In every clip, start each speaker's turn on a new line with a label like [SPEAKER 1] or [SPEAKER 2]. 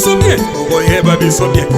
[SPEAKER 1] biso bien. Okoyeba biso bien.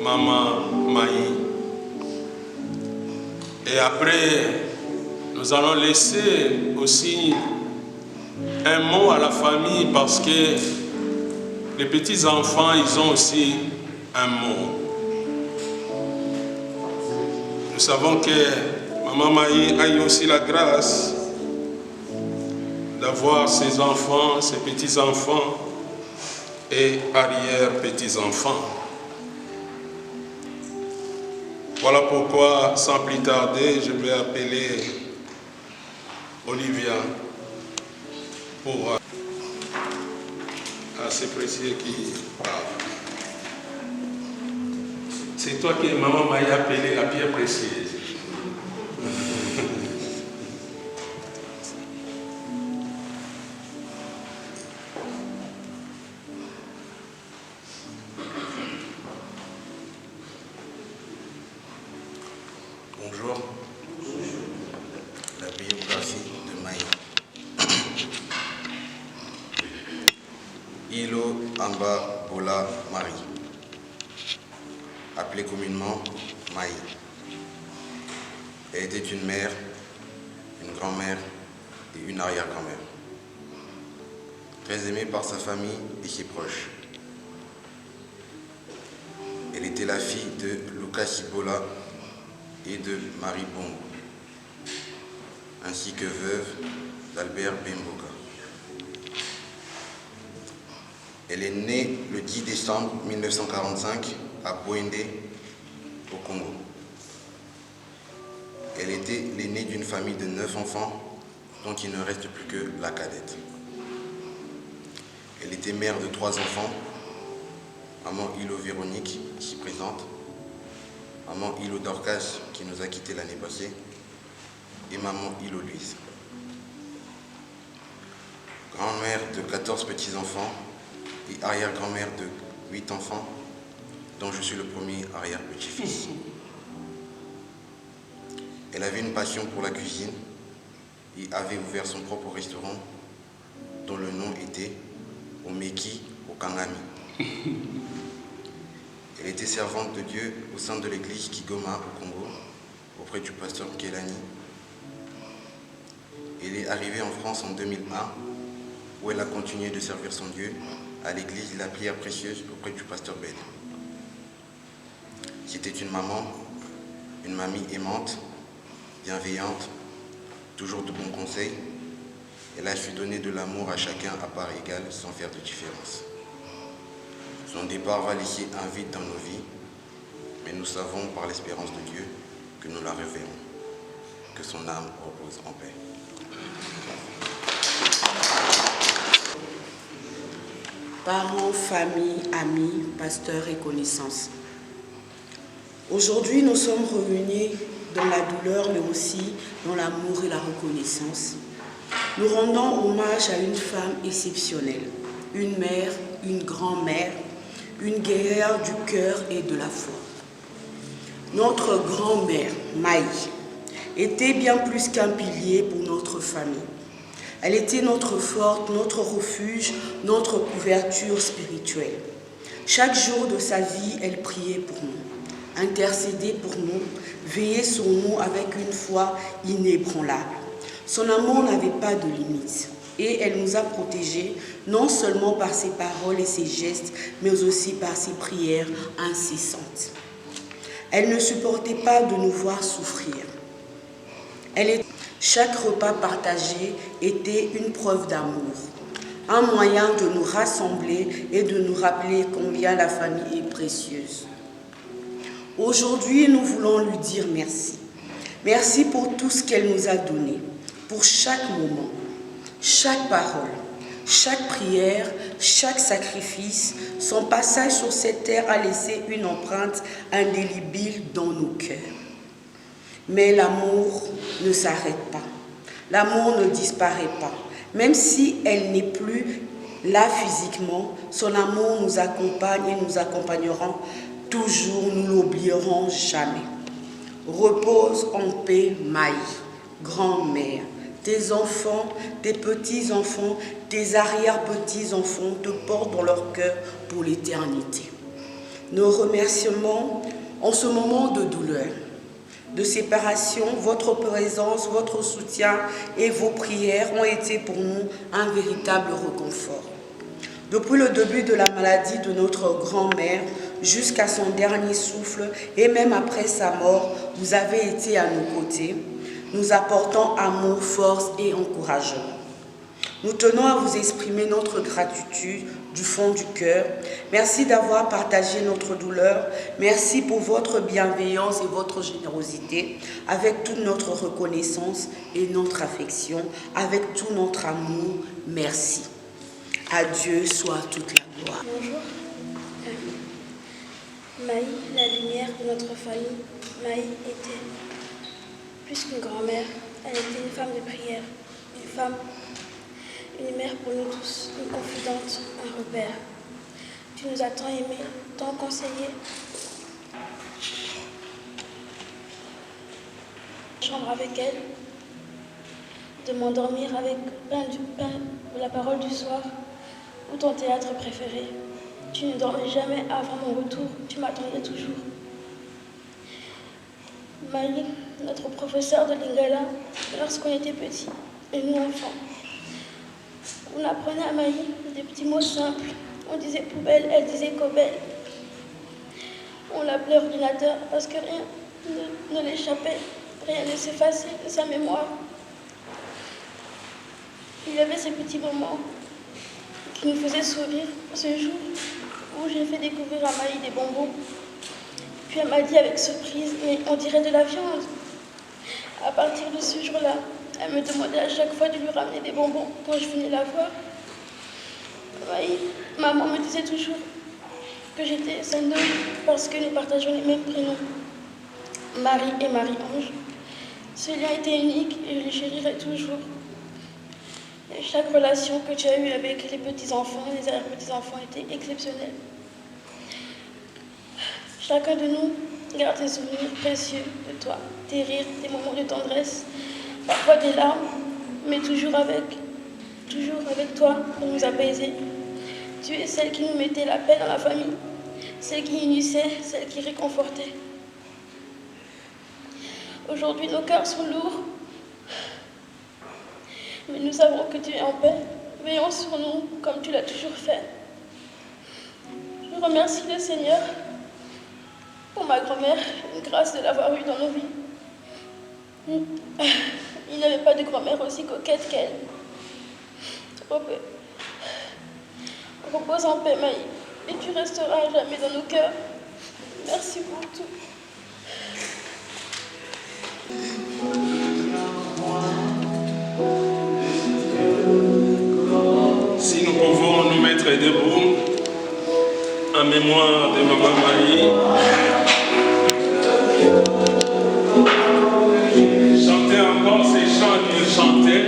[SPEAKER 2] Maman Maï. Et après, nous allons laisser aussi un mot à la famille parce que les petits-enfants, ils ont aussi un mot. Nous savons que Maman Maï a eu aussi la grâce d'avoir ses enfants, ses petits-enfants et arrière-petits-enfants. Voilà pourquoi, sans plus tarder, je vais appeler Olivia pour s'apprécier qui parle. C'est toi que Maman m'a appelé la pierre précieuse.
[SPEAKER 3] Bonjour. La biographie de Maï. Ilo Amba Bola Marie, appelée communément Maï. Elle était une mère, une grand-mère et une arrière-grand-mère. Très aimée par sa famille et ses proches. Elle était la fille de Lucas Bola et de Marie Bongo, ainsi que veuve d'Albert Bemboka. Elle est née le 10 décembre 1945 à Bwende, au Congo. Elle était l'aînée d'une famille de 9 enfants, dont il ne reste plus que la cadette. Elle était mère de 3 enfants, maman Hilo Véronique, ici présente, maman Hilo Dorcas, qui nous a quittés l'année passée, et maman Hilo Louise. Grand-mère de 14 petits-enfants et arrière-grand-mère de 8 enfants, dont je suis le premier arrière-petit-fils. Elle avait une passion pour la cuisine et avait ouvert son propre restaurant dont le nom était Omeki Okangami. Elle était servante de Dieu au sein de l'église Kigoma au Congo, auprès du pasteur Kelani. Elle est arrivée en France en 2001, où elle a continué de servir son Dieu à l'église La Prière Précieuse auprès du pasteur Ben. C'était une maman, une mamie aimante, bienveillante, toujours de bons conseils. Elle a su donner de l'amour à chacun à part égale sans faire de différence. Son départ va laisser un vide dans nos vies, mais nous savons par l'espérance de Dieu que nous la reverrons. Que son âme repose en paix.
[SPEAKER 4] Parents, famille, amis, pasteurs et connaissances. Aujourd'hui, nous sommes réunis dans la douleur, mais aussi dans l'amour et la reconnaissance. Nous rendons hommage à une femme exceptionnelle, une mère, une grand-mère, une guerrière du cœur et de la foi. Notre grand-mère, Maï, était bien plus qu'un pilier pour notre famille. Elle était notre force, notre refuge, notre couverture spirituelle. Chaque jour de sa vie, elle priait pour nous, intercédait pour nous, veillait sur nous avec une foi inébranlable. Son amour n'avait pas de limites et elle nous a protégés non seulement par ses paroles et ses gestes, mais aussi par ses prières incessantes. Elle ne supportait pas de nous voir souffrir. Chaque repas partagé était une preuve d'amour, un moyen de nous rassembler et de nous rappeler combien la famille est précieuse. Aujourd'hui, nous voulons lui dire merci. Merci pour tout ce qu'elle nous a donné, pour chaque moment, chaque parole, chaque prière, chaque sacrifice. Son passage sur cette terre a laissé une empreinte indélébile dans nos cœurs. Mais l'amour ne s'arrête pas. L'amour ne disparaît pas. Même si elle n'est plus là physiquement, son amour nous accompagne et nous accompagnera toujours, nous l'oublierons jamais. Repose en paix, Maï, grand-mère. Tes enfants, tes petits-enfants, tes arrière-petits-enfants te portent dans leur cœur pour l'éternité. Nos remerciements en ce moment de douleur, de séparation, votre présence, votre soutien et vos prières ont été pour nous un véritable réconfort. Depuis le début de la maladie de notre grand-mère jusqu'à son dernier souffle et même après sa mort, vous avez été à nos côtés, nous apportant amour, force et encouragement. Nous tenons à vous exprimer notre gratitude du fond du cœur. Merci d'avoir partagé notre douleur. Merci pour votre bienveillance et votre générosité, avec toute notre reconnaissance et notre affection, avec tout notre amour. Merci. À Dieu soit toute la gloire.
[SPEAKER 5] Bonjour. Maï, la lumière de notre famille. Maï était plus qu'une grand-mère. Elle était une femme de prière, une femme, une mère pour nous tous, une confidente, un repère. Tu nous as tant aimés, tant conseillés. Chambre avec elle, de m'endormir avec pain de la parole du soir ou ton théâtre préféré. Tu ne dormais jamais avant mon retour, tu m'attendais toujours. Maï, notre professeur de lingala, lorsqu'on était petits et nous enfants, on apprenait à Maï des petits mots simples. On disait poubelle, elle disait cobelle. On l'appelait ordinateur parce que rien ne l'échappait, rien ne s'effaçait de sa mémoire. Il y avait ces petits moments qui nous faisait sourire ce jour où j'ai fait découvrir à Maï des bonbons. Puis elle m'a dit avec surprise, mais on dirait de la viande. À partir de ce jour-là, elle me demandait à chaque fois de lui ramener des bonbons quand je venais la voir. Maï, maman me disait toujours que j'étais sa noble parce que nous partageons les mêmes prénoms, Marie et Marie-Ange. Ce lien était unique et je le chérirai toujours. Et chaque relation que tu as eue avec les petits-enfants, les arrière-petits-enfants était exceptionnelle. Chacun de nous garde des souvenirs précieux de toi, tes rires, tes moments de tendresse, parfois des larmes, mais toujours avec toi pour nous apaiser. Tu es celle qui nous mettait la paix dans la famille, celle qui unissait, celle qui réconfortait. Aujourd'hui, nos cœurs sont lourds, mais nous savons que tu es en paix. Veillons sur nous comme tu l'as toujours fait. Je remercie le Seigneur pour ma grand-mère, une grâce de l'avoir eue dans nos vies. Il n'y avait pas de grand-mère aussi coquette qu'elle. Repose en paix, Maï, et tu resteras à jamais dans nos cœurs. Merci pour tout.
[SPEAKER 2] Si nous pouvons nous mettre debout en mémoire de Maman Marie, chanter encore ces chants qu'il chantait.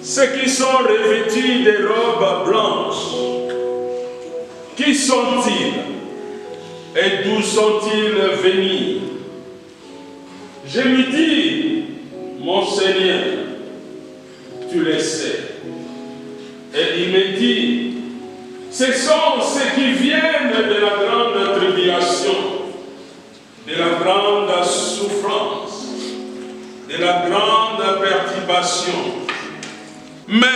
[SPEAKER 2] Ceux qui sont revêtus des robes blanches, qui sont-ils et d'où sont-ils venus? Je lui dis, mon Seigneur, tu le sais. Et il me dit, ce sont ceux qui viennent de la grande tribulation, de la grande souffrance, de la grande perturbation. Mais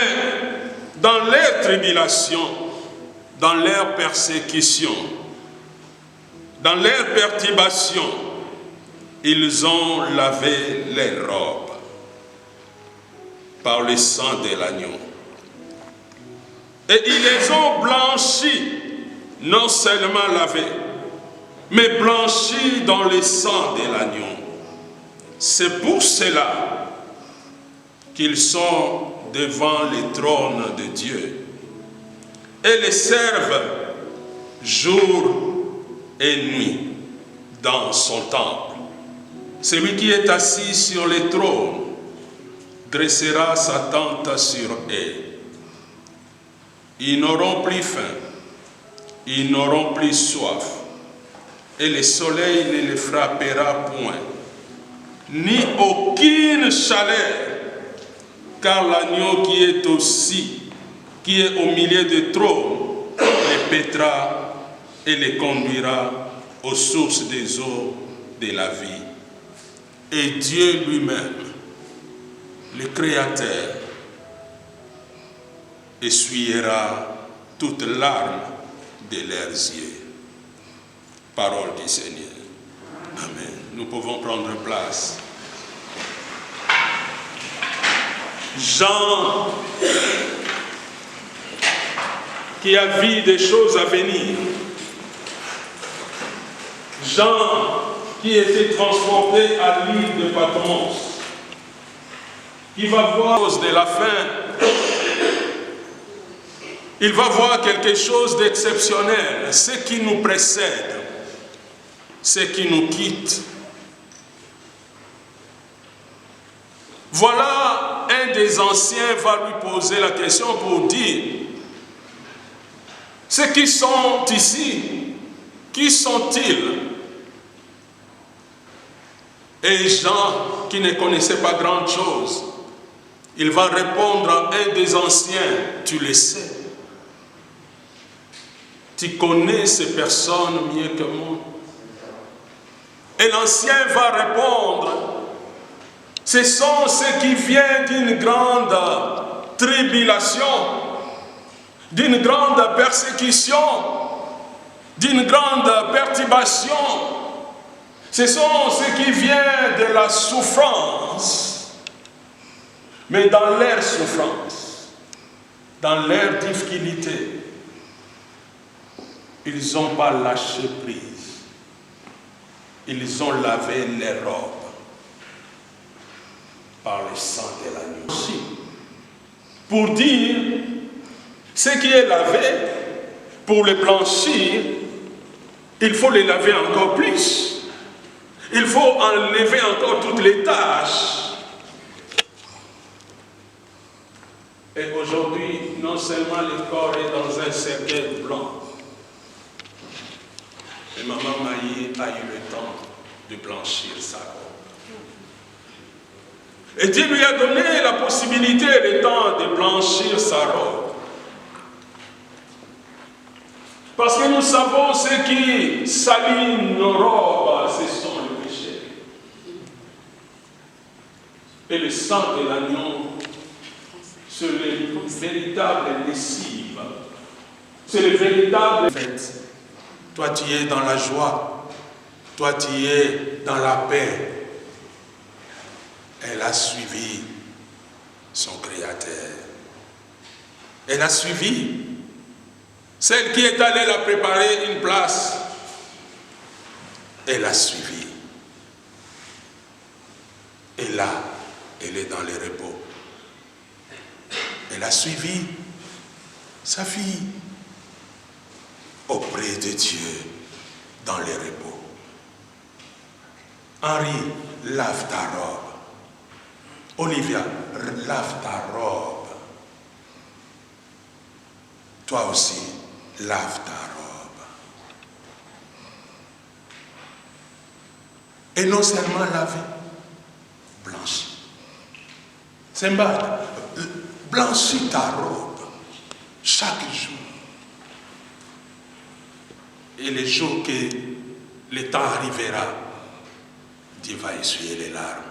[SPEAKER 2] dans leur tribulation, dans leur persécution, dans leur perturbation, ils ont lavé les robes par le sang de l'agneau. Et ils les ont blanchis, non seulement lavés, mais blanchis dans le sang de l'agneau. C'est pour cela qu'ils sont devant le trône de Dieu et les servent jour et nuit dans son temple. Celui qui est assis sur le trône dressera sa tente sur eux. Ils n'auront plus faim, ils n'auront plus soif, et le soleil ne les frappera point, ni aucune chaleur, car l'agneau qui est au milieu du trône, les paîtra et les conduira aux sources des eaux de la vie. Et Dieu lui-même, le Créateur, essuiera toute larme de leurs yeux. Parole du Seigneur. Amen. Nous pouvons prendre place. Jean, qui a vu des choses à venir. Jean, qui était transporté à l'île de Patmos, qui va voir de la fin. Il va voir quelque chose d'exceptionnel, ce qui nous précède, ce qui nous quitte. Voilà, un des anciens va lui poser la question pour dire, ceux qui sont ici, Qui sont-ils? Et Jean, qui ne connaissait pas grand-chose, il va répondre à un des anciens, tu le sais. Tu connais ces personnes mieux que moi. Et l'ancien va répondre, ce sont ceux qui viennent d'une grande tribulation, d'une grande persécution, d'une grande perturbation. Ce sont ceux qui viennent de la souffrance. Mais dans leur souffrance, dans leur difficulté, ils n'ont pas lâché prise. Ils ont lavé les robes par le sang de l'agneau. Pour dire, ce qui est lavé, pour le blanchir, il faut les laver encore plus. Il faut enlever encore toutes les taches. Et aujourd'hui, non seulement le corps est dans un cercueil blanc, mais maman Maïe a eu le temps de blanchir sa robe. Et Dieu lui a donné la possibilité et le temps de blanchir sa robe. Parce que nous savons ce qui salit nos robes, ce sont les péchés. Et le sang de l'agneau, c'est le véritable lessive. C'est le véritable fait. Toi, tu es dans la joie. Toi, tu es dans la paix. Elle a suivi son Créateur. Elle a suivi celle qui est allée la préparer une place. Elle a suivi. Et là, elle est dans le repos. Elle a suivi sa fille auprès de Dieu dans le repos. Henri, lave ta robe. Olivia, lave ta robe. Toi aussi, lave ta robe. Et non seulement laver, blanchir. Simba, blanchis ta robe chaque jour. Et le jour que le temps arrivera, Dieu va essuyer les larmes.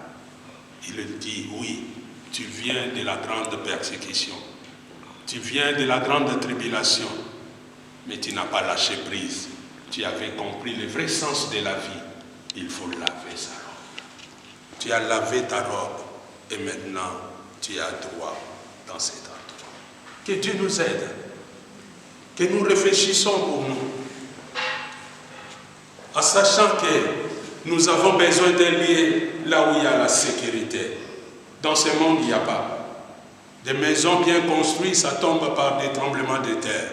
[SPEAKER 2] Il dit, oui, tu viens de la grande persécution. Tu viens de la grande tribulation. Mais tu n'as pas lâché prise. Tu avais compris le vrai sens de la vie. Il faut laver sa robe. Tu as lavé ta robe. Et maintenant, tu as droit dans cet endroit. Que Dieu nous aide. Que nous réfléchissons pour nous. En sachant que nous avons besoin d'un lieu là où il y a la sécurité. Dans ce monde, il n'y a pas. Des maisons bien construites, ça tombe par des tremblements de terre.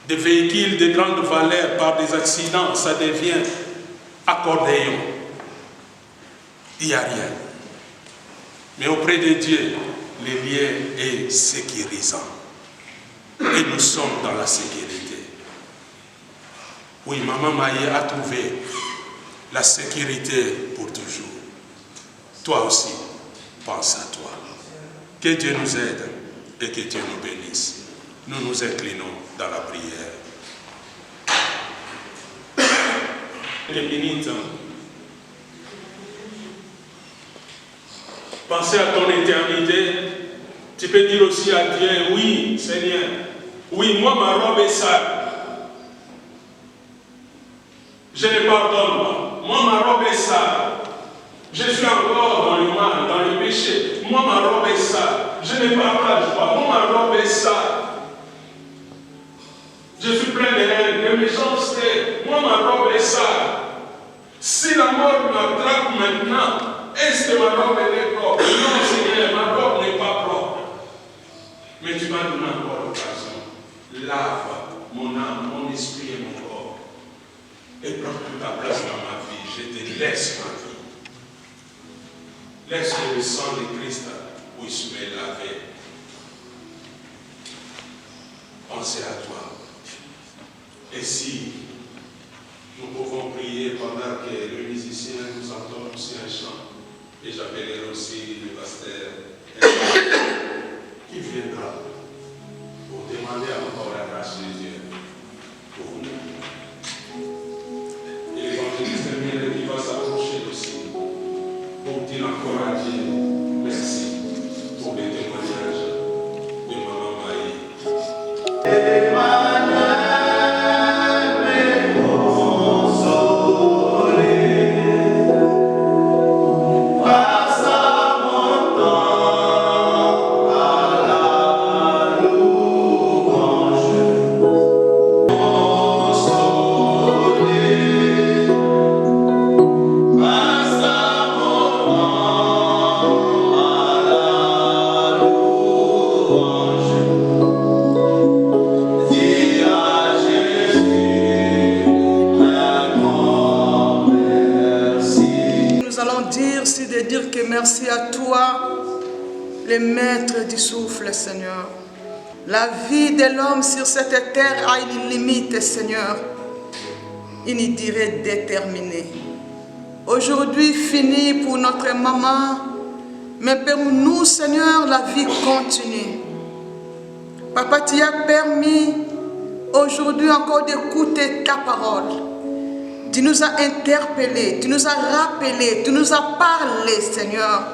[SPEAKER 2] Des véhicules de grande valeur, par des accidents, ça devient accordéon. Il n'y a rien. Mais auprès de Dieu, le lieu est sécurisant. Et nous sommes dans la sécurité. Oui, maman Maïe a trouvé la sécurité pour toujours. Toi aussi, pense à toi. Que Dieu nous aide et que Dieu nous bénisse. Nous nous inclinons dans la prière. Quelques minutes. Pensez à ton éternité. Tu peux dire aussi à Dieu, oui, Seigneur, oui, moi, ma robe est sale. Je ne pardonne pas. Moi, ma robe est sale. Je suis encore dans le mal, dans le péché. Moi, ma robe est sale. Je ne partage pas. Moi, ma robe est sale. Je suis plein de haine, de méchanceté. Moi, ma robe est sale. Si la mort m'attrape maintenant, est-ce que ma robe est propre? Non, Seigneur, ma robe n'est pas propre. Mais tu m'as donné encore l'occasion. Lave mon âme, mon esprit et mon corps. Et prends toute ta place dans ma vie. Je te laisse ma vie. Laisse que le sang de Christ puisse me laver. Pensez à toi. Et si nous pouvons prier pendant que le musicien nous entend aussi un chant, et j'appellerai aussi le pasteur qui viendra pour demander encore la grâce de Dieu pour nous. Et l'évangéliste Mireille qui va s'approcher aussi pour dire encore à Dieu merci pour les témoignages de Maman Maï.
[SPEAKER 6] Merci à toi, le maître du souffle, Seigneur. La vie de l'homme sur cette terre a une limite, Seigneur. Une durée déterminée. Aujourd'hui, fini pour notre maman, mais pour nous, Seigneur, la vie continue. Papa, tu as permis aujourd'hui encore d'écouter ta parole. Tu nous as interpellés, tu nous as rappelés, tu nous as parlé, Seigneur,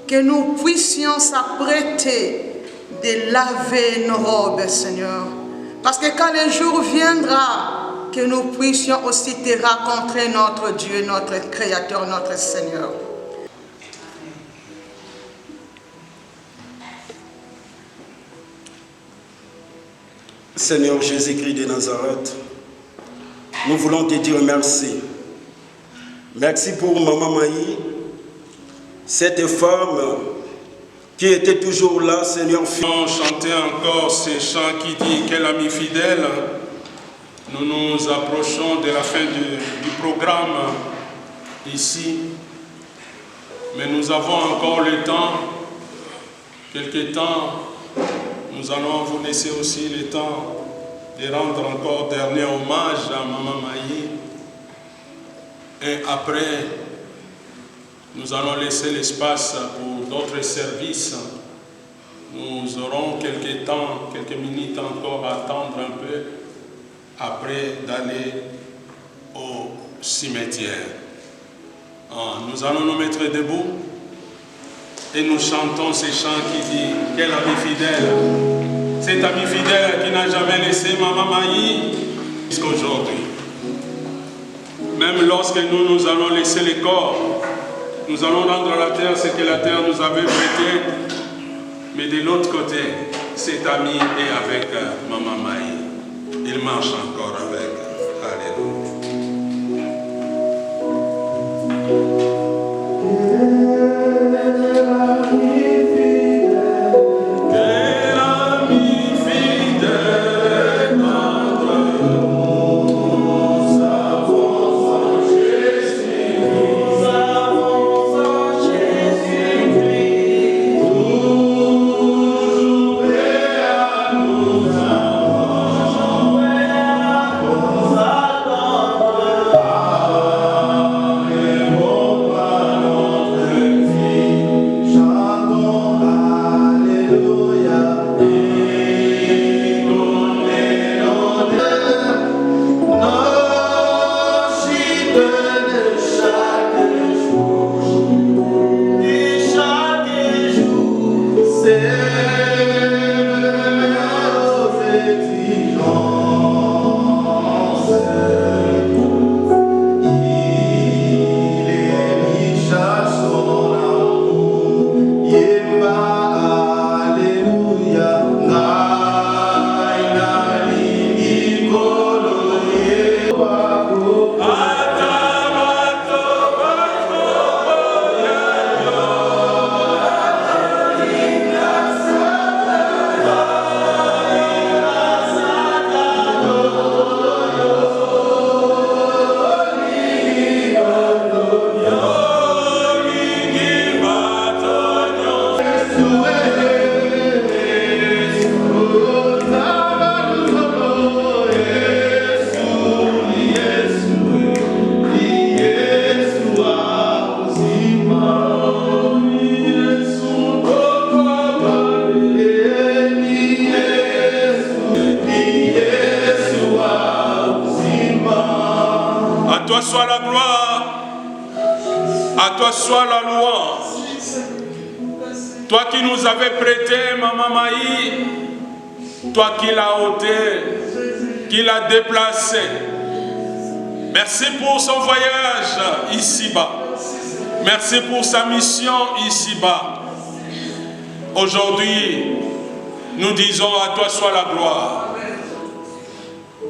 [SPEAKER 6] que nous puissions s'apprêter de laver nos robes, Seigneur. Parce que quand le jour viendra, que nous puissions aussi te rencontrer, notre Dieu, notre Créateur, notre Seigneur.
[SPEAKER 7] Seigneur Jésus-Christ de Nazareth, nous voulons te dire merci. Merci pour Maman Maï, cette femme qui était toujours là, Seigneur.
[SPEAKER 2] On chantait encore ces chants qui disent quel ami fidèle. Nous nous approchons de la fin du programme ici. Mais nous avons encore le temps, quelques temps. Nous allons vous laisser aussi le temps de rendre encore dernier hommage à Maman Maï. Et après, nous allons laisser l'espace pour d'autres services. Nous aurons quelques temps, quelques minutes encore à attendre un peu après d'aller au cimetière. Nous allons nous mettre debout et nous chantons ces chants qui disent « Quel ami fidèle !» Cet ami fidèle qui n'a jamais laissé Maman Maï jusqu'à aujourd'hui. Même lorsque nous allons laisser les corps, nous allons rendre à la terre ce que la terre nous avait prêté. Mais de l'autre côté, cet ami est avec Maman Maï. Il marche encore avec. Alléluia.
[SPEAKER 8] Oh
[SPEAKER 2] toi soit la gloire. À toi soit la louange. Toi qui nous avais prêté, Maman Maï, toi qui l'as ôté, qui l'as déplacé. Merci pour son voyage ici-bas. Merci pour sa mission ici-bas. Aujourd'hui, nous disons à toi soit la gloire.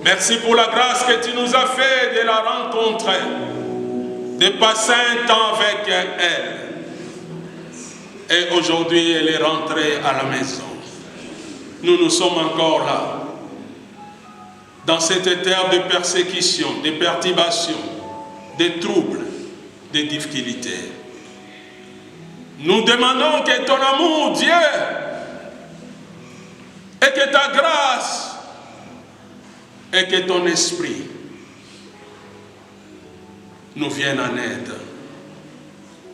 [SPEAKER 2] Merci pour la grâce que tu nous as fait de la rencontrer, de passer un temps avec elle. Et aujourd'hui, elle est rentrée à la maison. Nous sommes encore là, dans cette terre de persécution, de perturbation, de troubles, de difficultés. Nous demandons que ton amour, Dieu, et que ta grâce, et que ton esprit nous vienne en aide.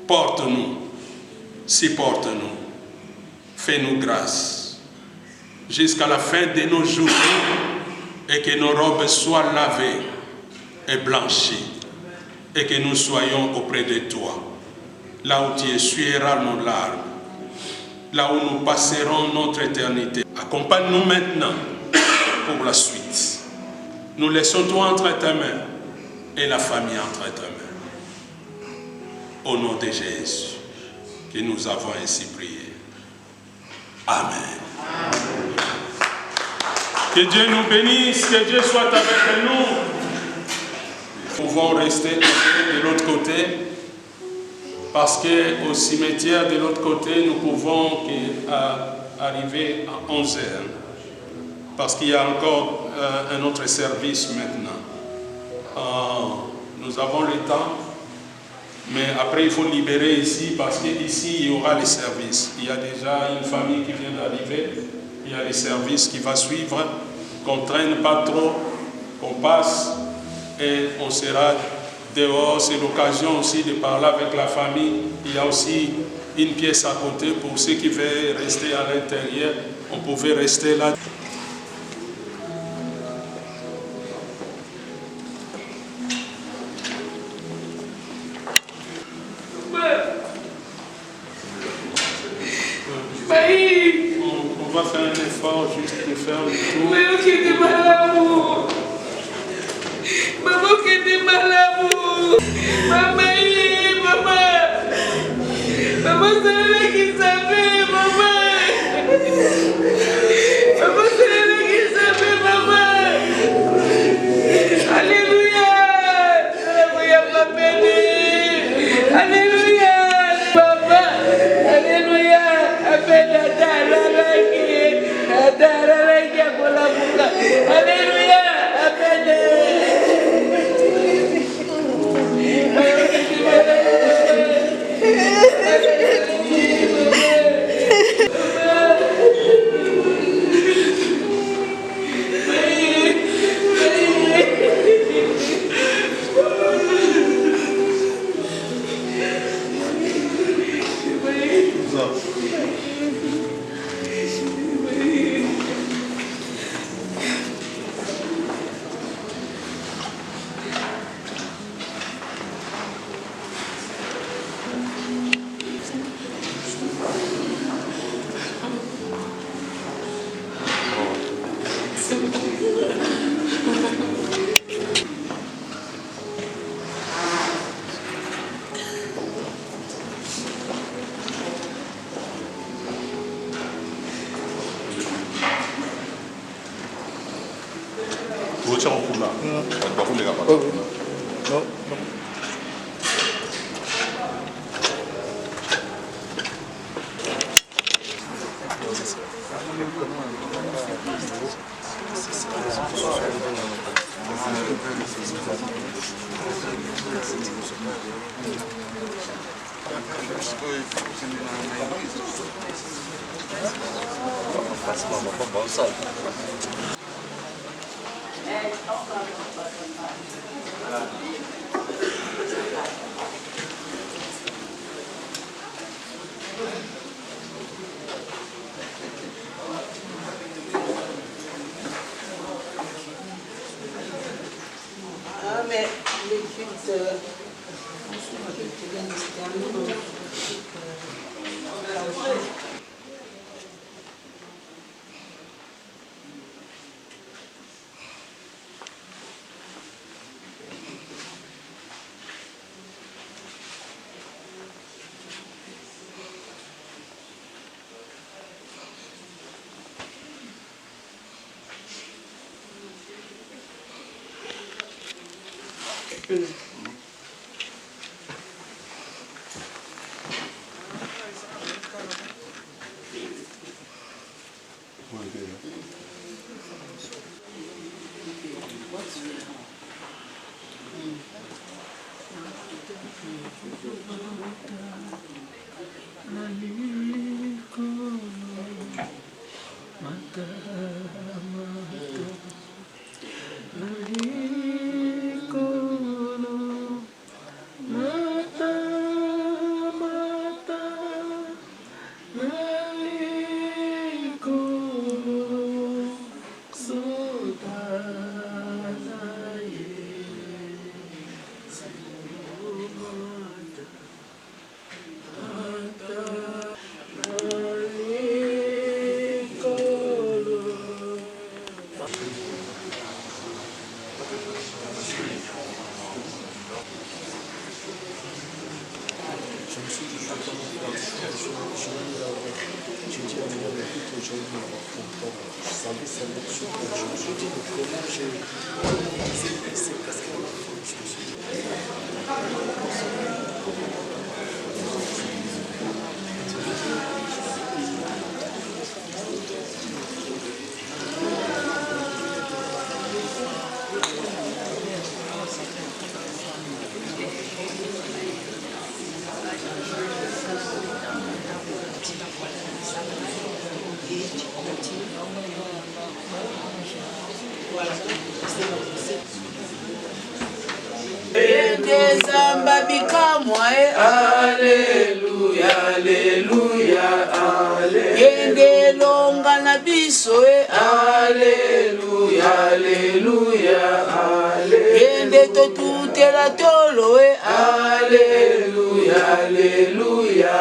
[SPEAKER 2] Porte-nous, supporte-nous, fais-nous grâce jusqu'à la fin de nos jours et que nos robes soient lavées et blanchies et que nous soyons auprès de toi, là où tu essuieras nos larmes, là où nous passerons notre éternité. Accompagne-nous maintenant pour la suite. Nous laissons toi entre tes mains et la famille entre tes mains. Au nom de Jésus, que nous avons ainsi prié. Amen. Que Dieu nous bénisse, que Dieu soit avec nous. Nous pouvons rester de l'autre côté, parce qu'au cimetière de l'autre côté, nous pouvons arriver à 11h. Parce qu'il y a encore un autre service maintenant. Nous avons le temps, mais après il faut libérer ici, parce qu'ici il y aura les services. Il y a déjà une famille qui vient d'arriver, il y a les services qui vont suivre, qu'on ne traîne pas trop, qu'on passe et on sera dehors. C'est l'occasion aussi de parler avec la famille. Il y a aussi une pièce à côté pour ceux qui veulent rester à l'intérieur. On pouvait rester là. On va faire un effort juste de faire le tour.
[SPEAKER 8] Maman qui était malade. Maman qui était malade. Maman, maman, c'est elle qui savait, maman. Maman, c'est elle qui savait, maman. Alléluia. Alléluia, papa. Alléluia, papa. Alléluia. Appelle la Alléluia, appelle.
[SPEAKER 4] Amen.
[SPEAKER 6] Zamba bikamwa Alléluia Alléluia Yende longa na biso Alléluia Alléluia Yende totutela tolo Alléluia Alléluia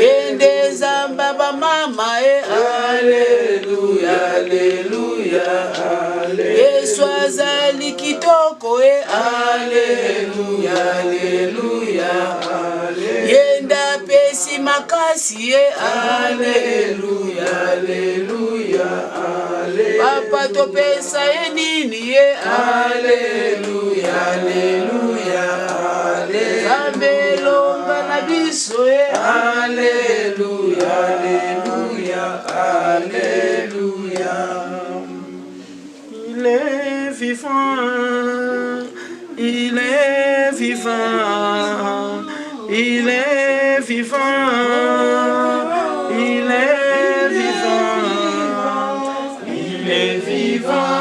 [SPEAKER 6] Yende zamba ba mama Alléluia Alléluia Yesu azali kitoko Alléluia Alléluia Yenda pesi makasi Alléluia Alléluia Papa to pesa nini Alléluia Alléluia Amelonga na biso Alléluia Alléluia Alléluia.
[SPEAKER 9] Il est vivant, il est vivant, il est vivant, il est vivant, il est vivant.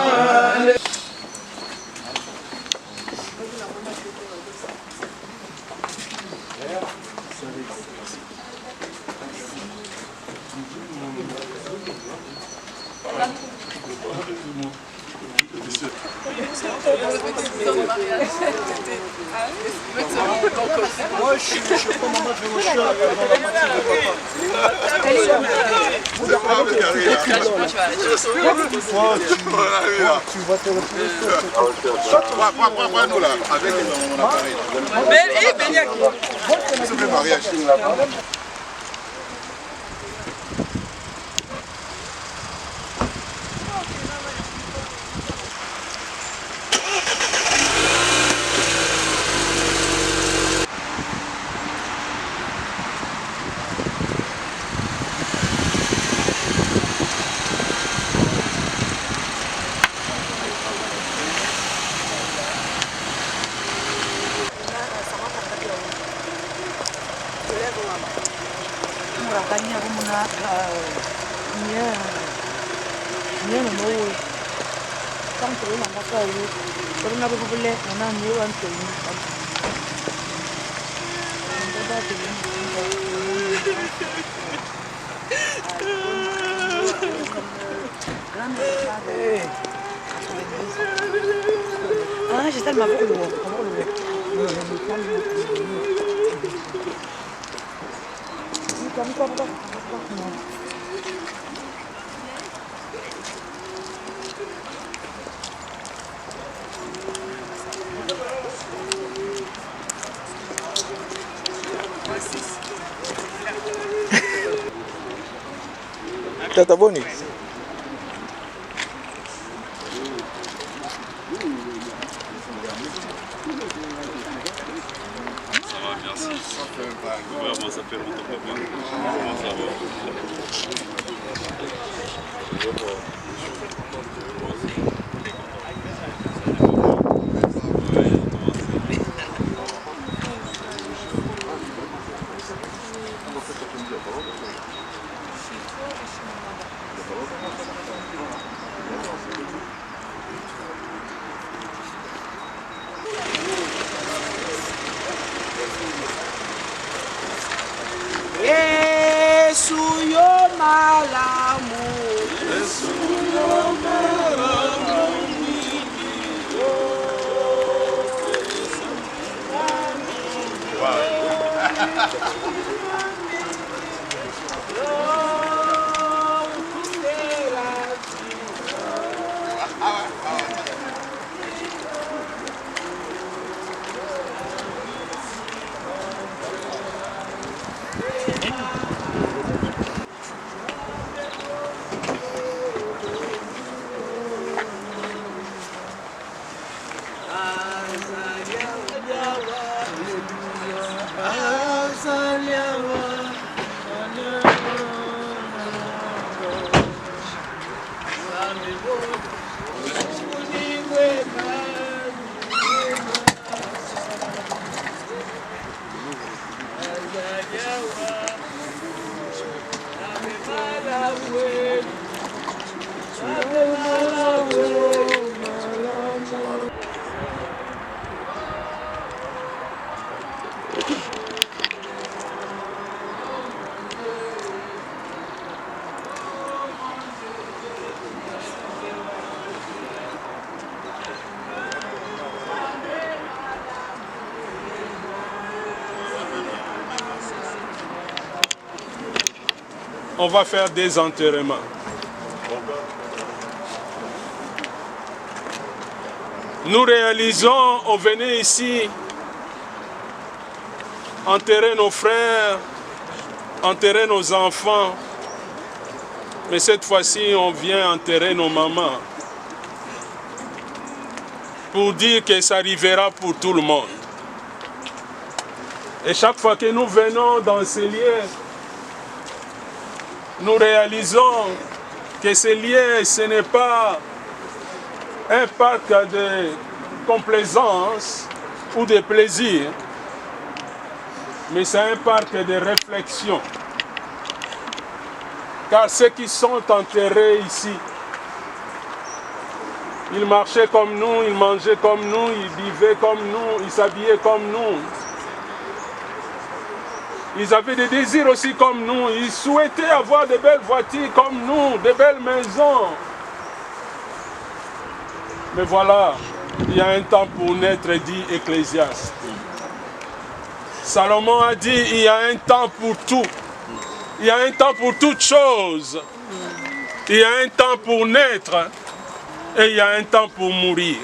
[SPEAKER 10] Moi je prends maman, je vais au chien avant la tu vas te retrouver nous là, avec mon appareil. C'est le mariage.
[SPEAKER 11] Ah, j'ai tellement beaucoup de
[SPEAKER 10] Tata Boni.
[SPEAKER 11] Ça fait longtemps que comment ça va?
[SPEAKER 9] Yesu yo malamu,
[SPEAKER 2] Yesu yo malamu, on va faire des enterrements. Nous réalisons, on venait ici enterrer nos frères, enterrer nos enfants, mais cette fois-ci on vient enterrer nos mamans pour dire que ça arrivera pour tout le monde. Et chaque fois que nous venons dans ces lieux, nous réalisons que ces lieux, ce n'est pas un parc de complaisance ou de plaisir, mais c'est un parc de réflexion. Car ceux qui sont enterrés ici, ils marchaient comme nous, ils mangeaient comme nous, ils vivaient comme nous, ils s'habillaient comme nous. Ils avaient des désirs aussi comme nous. Ils souhaitaient avoir de belles voitures comme nous, de belles maisons. Mais voilà, il y a un temps pour naître, dit Ecclésiaste. Salomon a dit, il y a un temps pour tout. Il y a un temps pour toutes choses. Il y a un temps pour naître et il y a un temps pour mourir.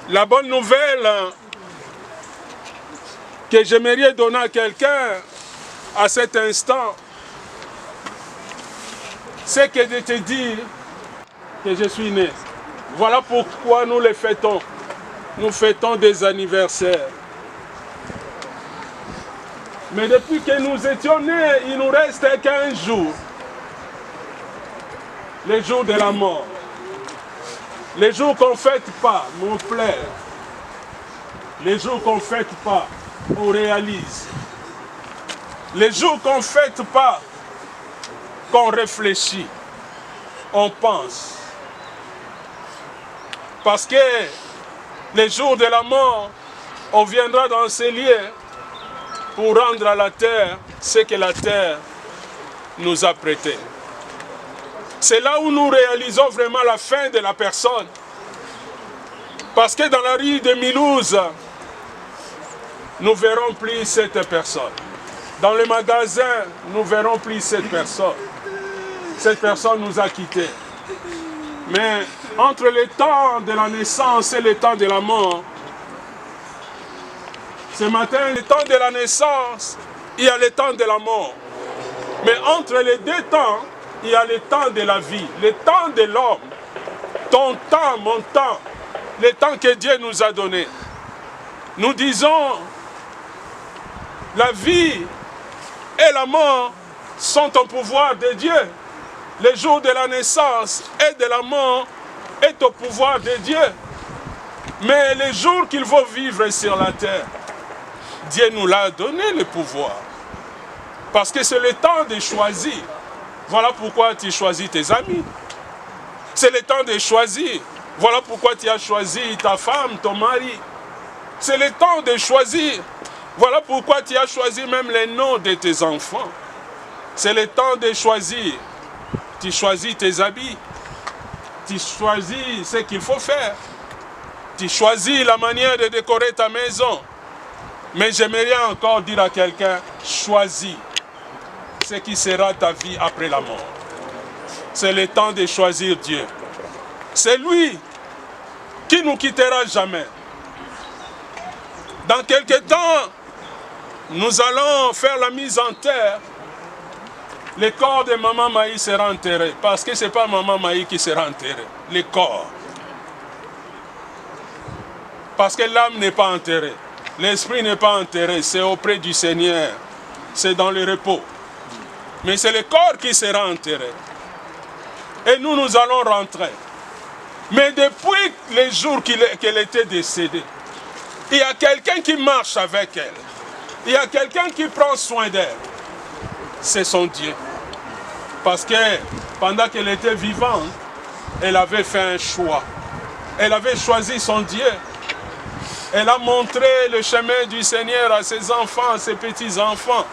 [SPEAKER 2] La bonne nouvelle que j'aimerais donner à quelqu'un à cet instant, c'est que de te dire que je suis né. Voilà pourquoi nous les fêtons. Nous fêtons des anniversaires. Mais depuis que nous étions nés, il nous reste qu'un jour. Le jour de la mort. Les jours qu'on ne fête pas, mon frère. Les jours qu'on ne fête pas, on réalise. Les jours qu'on ne fête pas, qu'on réfléchit, on pense. Parce que les jours de la mort, on viendra dans ces lieux pour rendre à la terre ce que la terre nous a prêté. C'est là où nous réalisons vraiment la fin de la personne. Parce que dans la rue de Milouze, nous ne verrons plus cette personne. Dans le magasin, nous ne verrons plus cette personne. Cette personne nous a quittés. Mais entre le temps de la naissance et le temps de la mort, ce matin, le temps de la naissance, il y a le temps de la mort. Mais entre les deux temps, il y a le temps de la vie, le temps de l'homme. Ton temps, mon temps, le temps que Dieu nous a donné. Nous disons, la vie et la mort sont au pouvoir de Dieu. Le jour de la naissance et de la mort est au pouvoir de Dieu. Mais les jours qu'il faut vivre sur la terre, Dieu nous l'a donné le pouvoir. Parce que c'est le temps de choisir. Voilà pourquoi tu choisis tes amis. C'est le temps de choisir. Voilà pourquoi tu as choisi ta femme, ton mari. C'est le temps de choisir. Voilà pourquoi tu as choisi même les noms de tes enfants. C'est le temps de choisir. Tu choisis tes habits. Tu choisis ce qu'il faut faire. Tu choisis la manière de décorer ta maison. Mais j'aimerais encore dire à quelqu'un, choisis ce qui sera ta vie après la mort. C'est le temps de choisir Dieu. C'est lui qui ne nous quittera jamais. Dans quelques temps, nous allons faire la mise en terre. Le corps de Maman Maï sera enterré. Parce que ce n'est pas Maman Maï qui sera enterré. Le corps. Parce que l'âme n'est pas enterrée. L'esprit n'est pas enterré. C'est auprès du Seigneur. C'est dans le repos. Mais c'est le corps qui sera enterré. Et nous, nous allons rentrer. Mais depuis les jours qu'elle était décédée, il y a quelqu'un qui marche avec elle. Il y a quelqu'un qui prend soin d'elle. C'est son Dieu. Parce que pendant qu'elle était vivante, elle avait fait un choix. Elle avait choisi son Dieu. Elle a montré le chemin du Seigneur à ses enfants, à ses petits-enfants.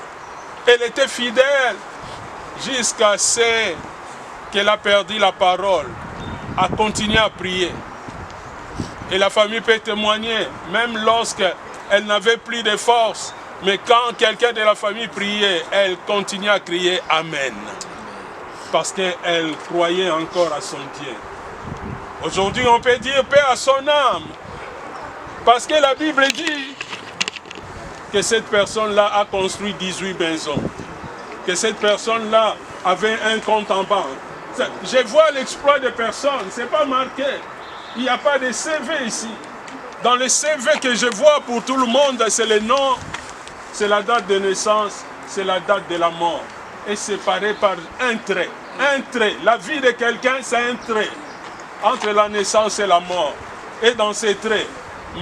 [SPEAKER 2] Elle était fidèle jusqu'à ce qu'elle a perdu la parole, a continué à prier. Et la famille peut témoigner, même lorsqu'elle n'avait plus de force, mais quand quelqu'un de la famille priait, elle continuait à crier Amen. Parce qu'elle croyait encore à son Dieu. Aujourd'hui, on peut dire paix à son âme. Parce que la Bible dit que cette personne-là a construit 18 maisons. Que cette personne-là avait un compte en banque. Je vois l'exploit de personnes, ce n'est pas marqué. Il n'y a pas de CV ici. Dans le CV que je vois pour tout le monde, c'est le nom, c'est la date de naissance, c'est la date de la mort. Et séparé par un trait. Un trait. La vie de quelqu'un, c'est un trait. Entre la naissance et la mort. Et dans ces traits,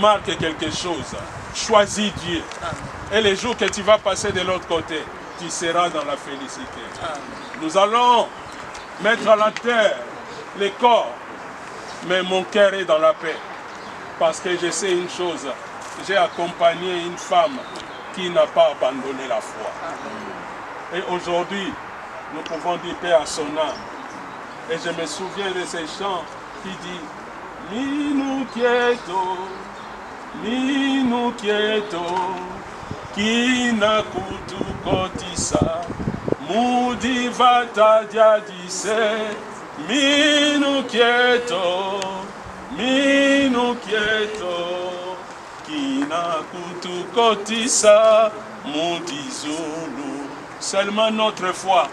[SPEAKER 2] marque quelque chose. Choisis Dieu. Et les jours que tu vas passer de l'autre côté, tu seras dans la félicité. Nous allons mettre à la terre les corps, mais mon cœur est dans la paix. Parce que je sais une chose, j'ai accompagné une femme qui n'a pas abandonné la foi. Et aujourd'hui, nous pouvons dire paix à son âme. Et je me souviens de ces chants qui disent Minu quieto, kina kutu kotisa, mudivata diadise, minu quieto, kina kutu kotisa, mudizulu. Seulement notre foi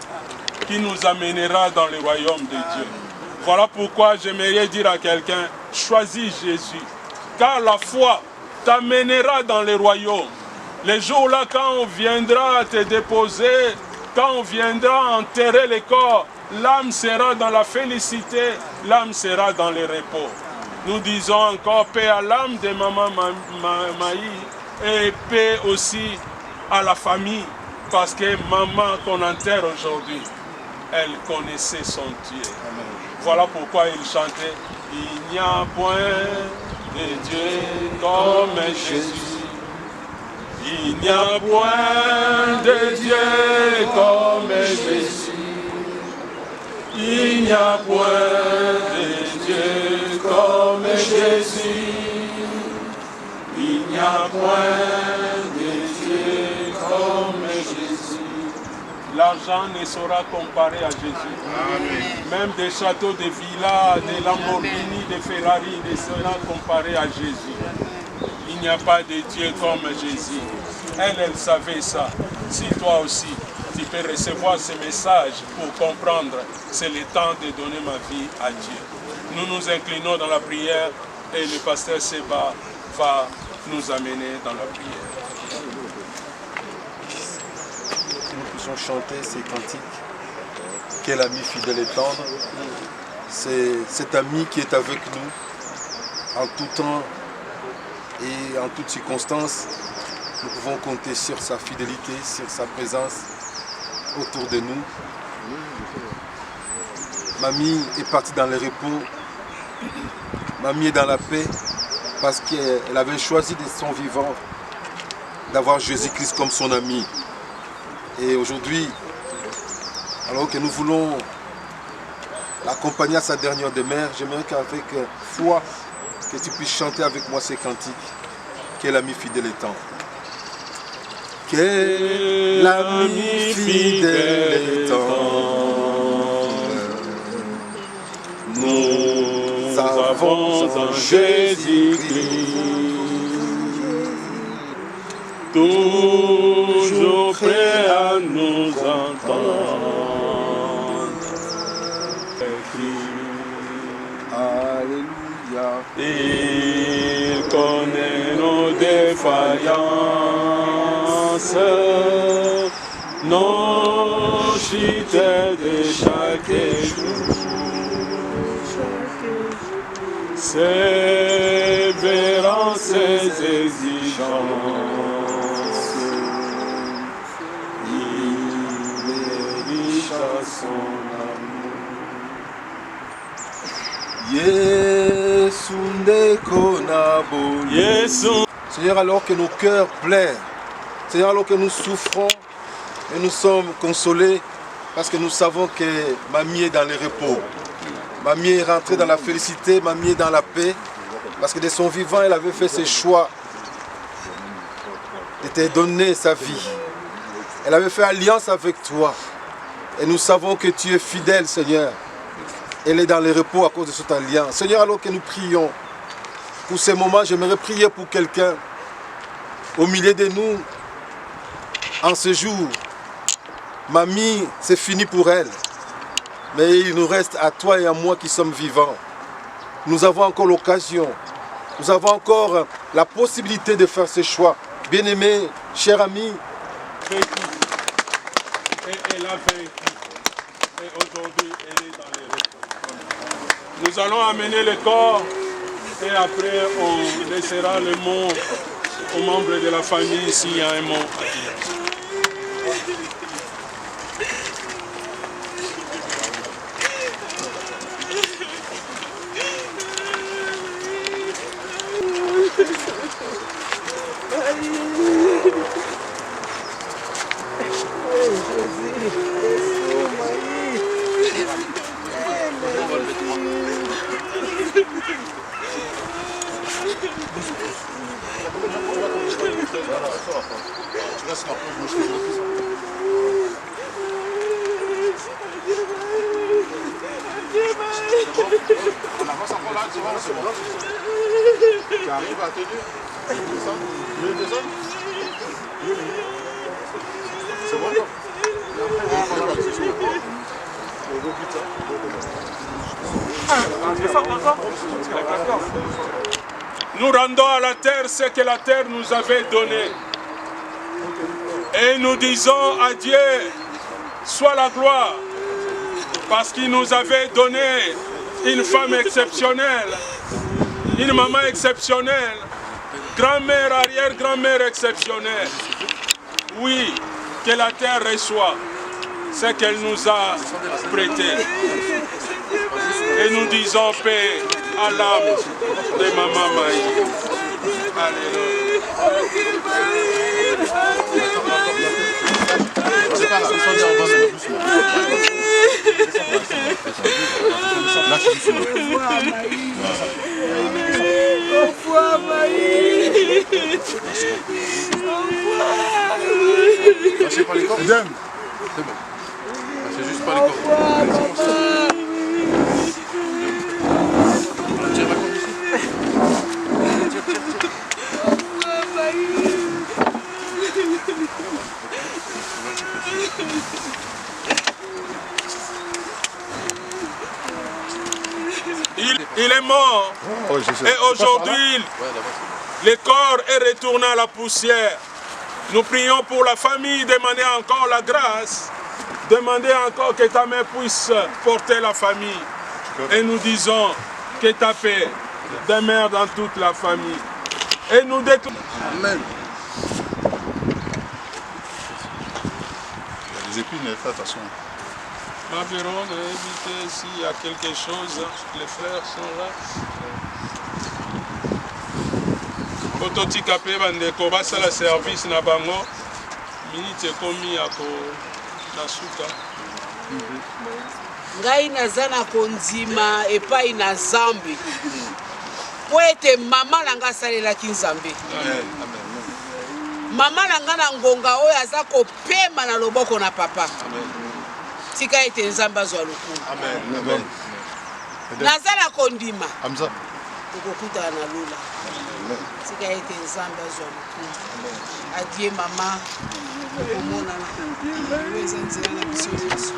[SPEAKER 2] qui nous amènera dans le royaume de Dieu. Voilà pourquoi j'aimerais dire à quelqu'un, choisis Jésus, car la foi t'amènera dans le royaume. Les jours-là, quand on viendra te déposer, quand on viendra enterrer les corps, l'âme sera dans la félicité, l'âme sera dans le repos. Nous disons encore paix à l'âme de Maman Maï et paix aussi à la famille, parce que maman qu'on enterre aujourd'hui, elle connaissait son Dieu. Voilà pourquoi il chantait « Il n'y a point de Dieu comme Jésus. Il n'y a point de Dieu comme Jésus. Il n'y a point de Dieu comme Jésus. a point d'étier comme Jésus. L'argent ne sera comparé à Jésus. Même des châteaux, des villas, des Lamborghini, des Ferrari ne sera comparé à Jésus. Il n'y a pas de Dieu comme Jésus. Elle savait ça. Si toi aussi, tu peux recevoir ce message pour comprendre, c'est le temps de donner ma vie à Dieu. Nous nous inclinons dans la prière et le pasteur Seba va nous amener dans la prière.
[SPEAKER 12] Que nous puissions chanter ces cantiques. Quel ami fidèle et tendre. C'est cet ami qui est avec nous en tout temps et en toutes circonstances. Nous pouvons compter sur sa fidélité, sur sa présence autour de nous. Mamie est partie dans le repos. Mamie est dans la paix parce qu'elle avait choisi de son vivant d'avoir Jésus-Christ comme son ami. Et aujourd'hui, alors que nous voulons l'accompagner à sa dernière demeure, j'aimerais qu'avec foi, que tu puisses chanter avec moi ces cantiques. Quel ami fidèle et tendre. Quel ami fidèle et tendre. Nous avons en Jésus-Christ,
[SPEAKER 2] toujours prêt à nous entendre.
[SPEAKER 12] Alléluia.
[SPEAKER 2] Il connaît nos défaillances, nos chutes de chaque jour. Sévérant ses exigences, il est riche à son
[SPEAKER 12] amour. Seigneur, alors que nos cœurs pleurent, Seigneur, alors que nous souffrons et nous sommes consolés, parce que nous savons que Mamie est dans le repos. Mamie est rentrée dans la félicité, Mamie est dans la paix, parce que de son vivant, elle avait fait ce choix de te donner sa vie. Elle avait fait alliance avec toi. Et nous savons que tu es fidèle, Seigneur. Elle est dans le repos à cause de cette alliance. Seigneur, alors que nous prions, pour ces moments, j'aimerais prier pour quelqu'un au milieu de nous, en ce jour. Mamie, c'est fini pour elle. Mais il nous reste à toi et à moi qui sommes vivants. Nous avons encore l'occasion. Nous avons encore la possibilité de faire ce choix. Bien-aimé, cher ami.
[SPEAKER 2] Et elle a vaincu. Et aujourd'hui, elle est dans les repos. Nous allons amener le corps et après on laissera le mot aux membres de la famille s'il y a un mot à dire.
[SPEAKER 10] Tu arrives à tenir. C'est bon, toi?
[SPEAKER 2] Nous rendons à la terre ce que la terre nous avait donné. Et nous disons à Dieu, soit la gloire, parce qu'il nous avait donné une femme exceptionnelle, une maman exceptionnelle, grand-mère, arrière-grand-mère exceptionnelle. Oui, que la terre reçoit ce qu'elle nous a prêté. Et nous disons paix à l'âme de Maman Maï.
[SPEAKER 12] passer par les cordes. C'est bon. C'est juste par les cordes. Tiens, ma corde ici.
[SPEAKER 2] Il est mort.
[SPEAKER 12] Oh,
[SPEAKER 2] et aujourd'hui, le corps est retourné à la poussière. Nous prions pour la famille, demander encore la grâce, demander encore que ta mère puisse porter la famille. Et nous disons que ta paix demeure dans toute la famille. Et nous déclarons.
[SPEAKER 12] Amen. Les épines, fais attention.
[SPEAKER 2] Ma Véron, éviter s'il y a quelque chose, les frères sont là. Ototika pe bandeko basala service na bango minute ekomi ya nasuka.
[SPEAKER 9] Ngai naza na kondima epai na Nzambe po ete mama na nga asalelaki Nzambe. Mama na nga na ngonga oyo aza kopema na loboko na papa. Tika ete Nzambe azwa lokumu. Naza na kondima okokutana na lula. Tika ete Nzambe azwa lokumu. Adie mama okomonana eza nzela na biso Yesu.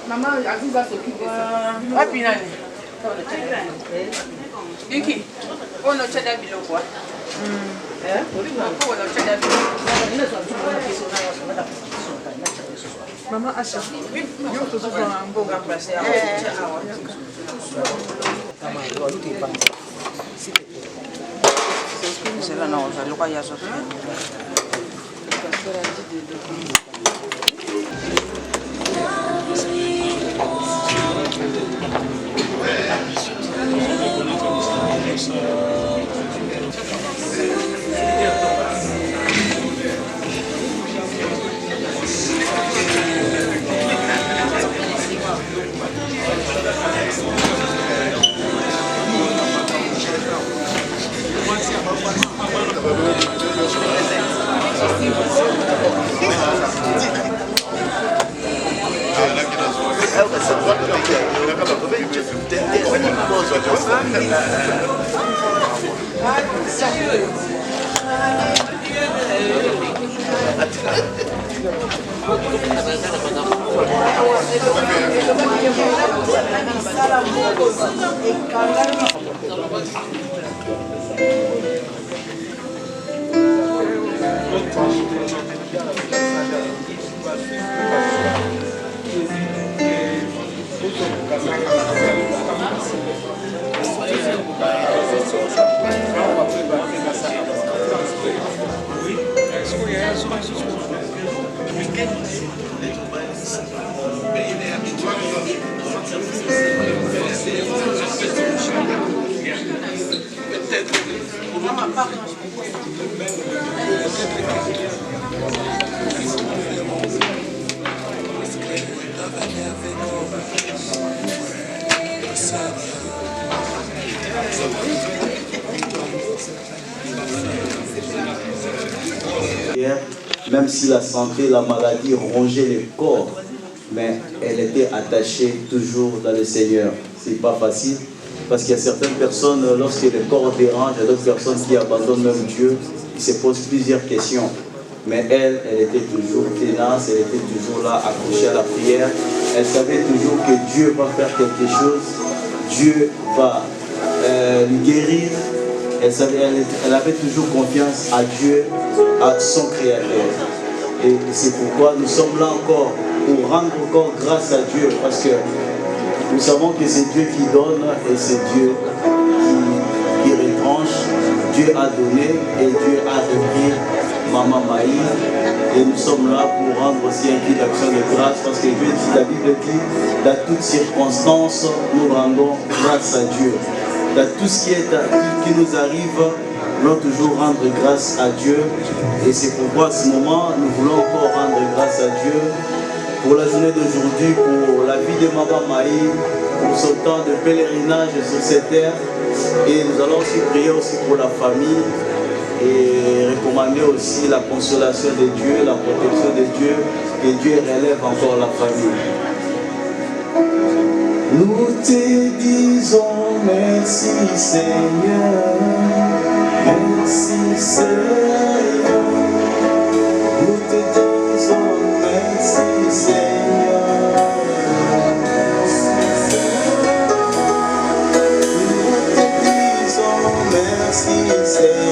[SPEAKER 6] Maman, Aziz va s'occuper de ça. Wapi nani? Iki, on a chada bilo quoi? Maman Asha, yo to zo un mboga passer à c'est là non, ça le quoi ya so.
[SPEAKER 13] Même si la santé, la maladie rongeait le corps, mais elle était attachée toujours dans le Seigneur. C'est pas facile Parce qu'il y a certaines personnes, lorsque le corps dérange, il y a d'autres personnes qui abandonnent même Dieu, qui se posent plusieurs questions. Mais elle était toujours tenace, elle était toujours là, accrochée à la prière. Elle savait toujours que Dieu va faire quelque chose, Dieu va lui guérir. Elle avait toujours confiance à Dieu, à son Créateur. Et c'est pourquoi nous sommes là encore, pour rendre encore grâce à Dieu, parce que nous savons que c'est Dieu qui donne et c'est Dieu qui retranche. Dieu a donné et Dieu a repris Maman Maï. Et nous sommes là pour rendre aussi un cri d'action de grâce, parce que Dieu dit, la Bible dit, dans toutes circonstances, nous rendons grâce à Dieu. Dans tout ce qui nous arrive, nous voulons toujours rendre grâce à Dieu. Et c'est pourquoi à ce moment, nous voulons encore rendre grâce à Dieu pour la journée d'aujourd'hui, pour la vie de Maman Maï, pour son temps de pèlerinage sur cette terre. Et nous allons aussi prier aussi pour la famille et recommander aussi la consolation de Dieu, la protection de Dieu, que Dieu relève encore la famille. Nous te disons merci Seigneur, merci Seigneur. Nous te disons merci Seigneur, merci Seigneur. Nous te disons merci Seigneur.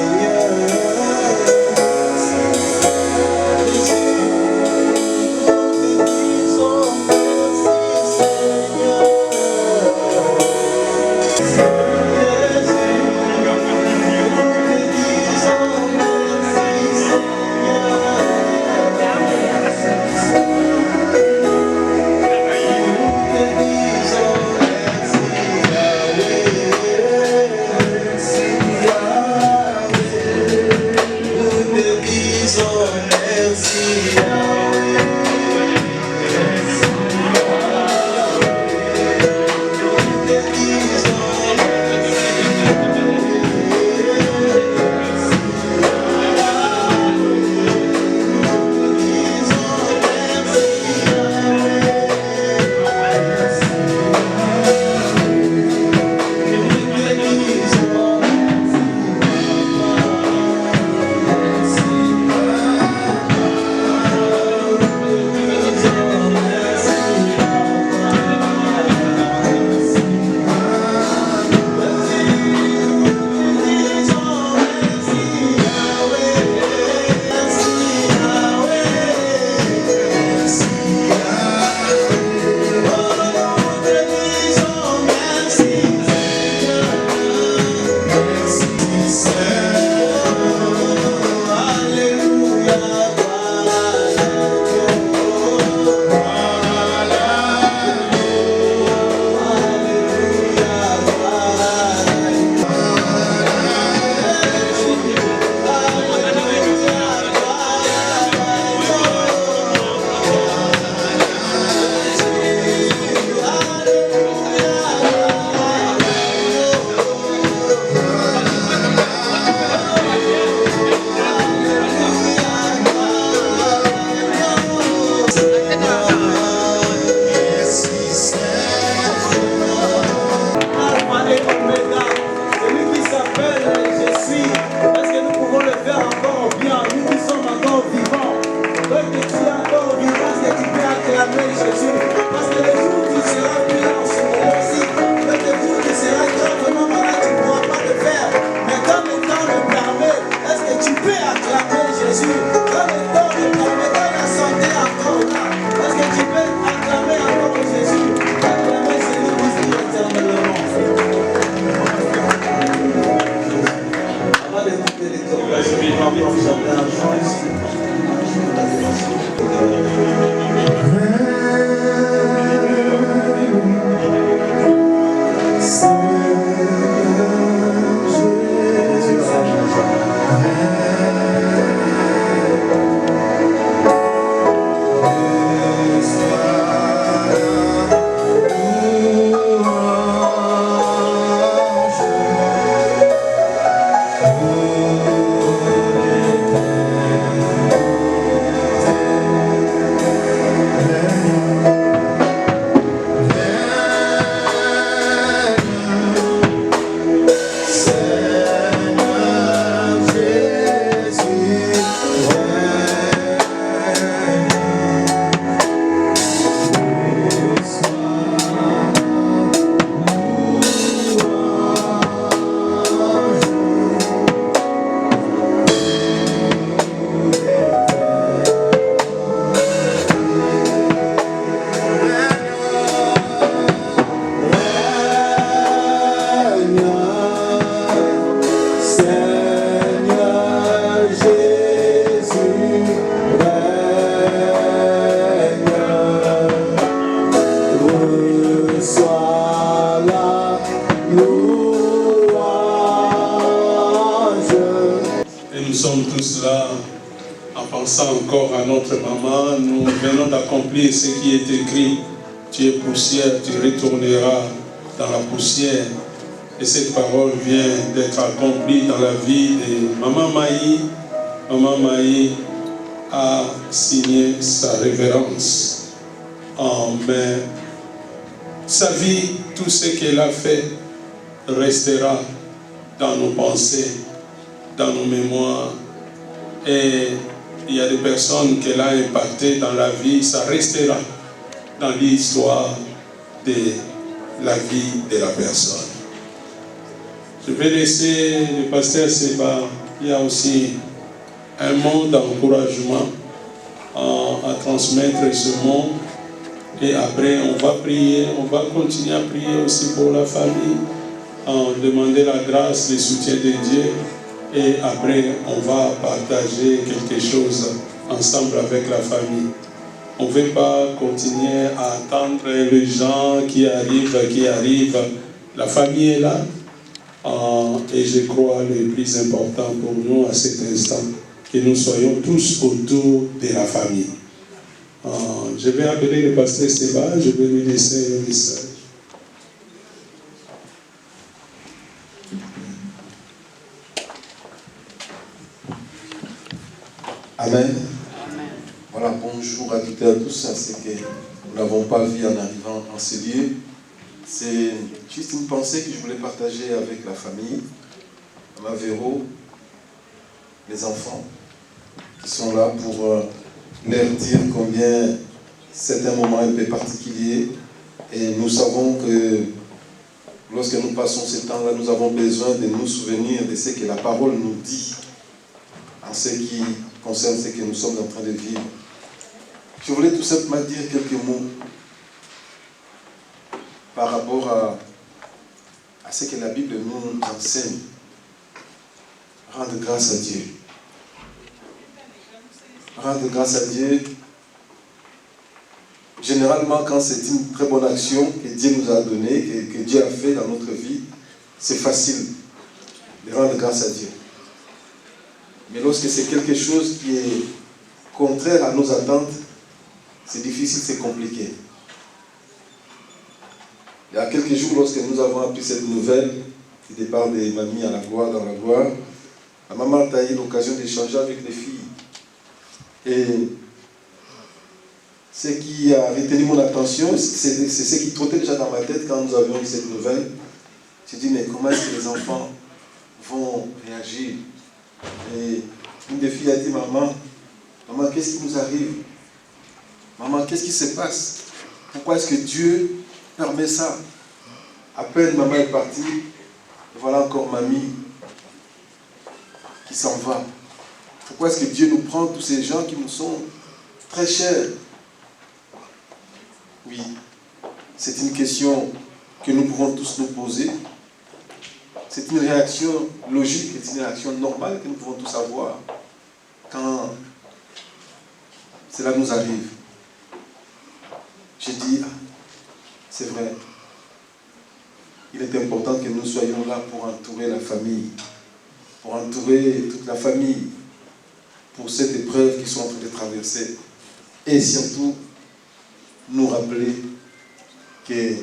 [SPEAKER 2] tout cela, en pensant encore à notre maman, nous venons d'accomplir ce qui est écrit. Tu es poussière, tu retourneras dans la poussière. Et cette parole vient d'être accomplie dans la vie de Maman Maï. Maman Maï a signé sa révérence. Amen. Sa vie, tout ce qu'elle a fait, restera dans nos pensées, dans nos mémoires. Et il y a des personnes qu'elle a impactées dans la vie, ça restera dans l'histoire de la vie de la personne. Je vais laisser le pasteur Seba. Il y a aussi un mot d'encouragement à transmettre ce mot. Et après, on va prier, on va continuer à prier aussi pour la famille, demander la grâce, le soutien de Dieu. Et après, on va partager quelque chose ensemble avec la famille. On ne veut pas continuer à attendre les gens qui arrivent. La famille est là. Et je crois le plus important pour nous à cet instant, que nous soyons tous autour de la famille. Je vais appeler le pasteur Seba, je vais lui laisser un message.
[SPEAKER 12] Amen. Voilà, bonjour à toutes et à tous. C'est que nous n'avons pas vu en arrivant en ce lieu. C'est juste une pensée que je voulais partager avec la famille, Maman Véro, les enfants qui sont là pour leur dire combien c'est un moment un peu particulier. Et nous savons que lorsque nous passons ce temps-là, nous avons besoin de nous souvenir de ce que la parole nous dit en ce qui concerne ce que nous sommes en train de vivre. Je voulais tout simplement dire quelques mots par rapport à ce que la Bible nous enseigne. Rendre grâce à Dieu. Rendre grâce à Dieu. Généralement, quand c'est une très bonne action que Dieu nous a donnée, que Dieu a fait dans notre vie, c'est facile de rendre grâce à Dieu. Mais lorsque c'est quelque chose qui est contraire à nos attentes, c'est difficile, c'est compliqué. Il y a quelques jours, lorsque nous avons appris cette nouvelle du départ de mamie à la gloire, dans la gloire, la maman a eu l'occasion d'échanger avec les filles. Et ce qui a retenu mon attention, c'est ce qui trottait déjà dans ma tête quand nous avions eu cette nouvelle. J'ai dit, mais comment est-ce que les enfants vont réagir? Et une des filles a dit, maman, qu'est-ce qui nous arrive? Maman, qu'est-ce qui se passe? Pourquoi est-ce que Dieu permet ça? À peine maman est partie, voilà encore mamie qui s'en va. Pourquoi est-ce que Dieu nous prend tous ces gens qui nous sont très chers? Oui, c'est une question que nous pouvons tous nous poser. C'est une réaction logique, c'est une réaction normale que nous pouvons tous avoir quand cela nous arrive. J'ai dit, c'est vrai, il est important que nous soyons là pour entourer la famille, pour entourer toute la famille, pour cette épreuve qu'ils sont en train de traverser. Et surtout, nous rappeler que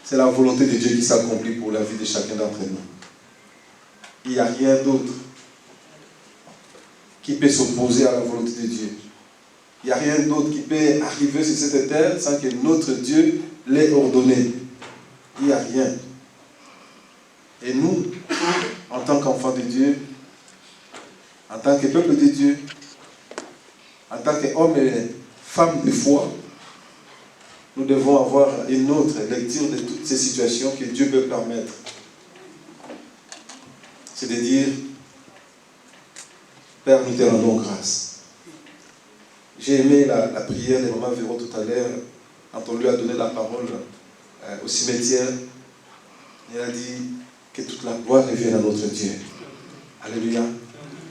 [SPEAKER 12] c'est la volonté de Dieu qui s'accomplit pour la vie de chacun d'entre nous. Il n'y a rien d'autre qui peut s'opposer à la volonté de Dieu. Il n'y a rien d'autre qui peut arriver sur cette terre sans que notre Dieu l'ait ordonné. Il n'y a rien. Et nous, en tant qu'enfants de Dieu, en tant que peuple de Dieu, en tant qu'hommes et femmes de foi, nous devons avoir une autre lecture de toutes ces situations que Dieu peut permettre. C'est de dire, Père, nous te rendons grâce. J'ai aimé la prière de Maman Véro tout à l'heure, quand on lui a donné la parole au cimetière. Elle a dit que toute la gloire revienne à notre Dieu. Alléluia.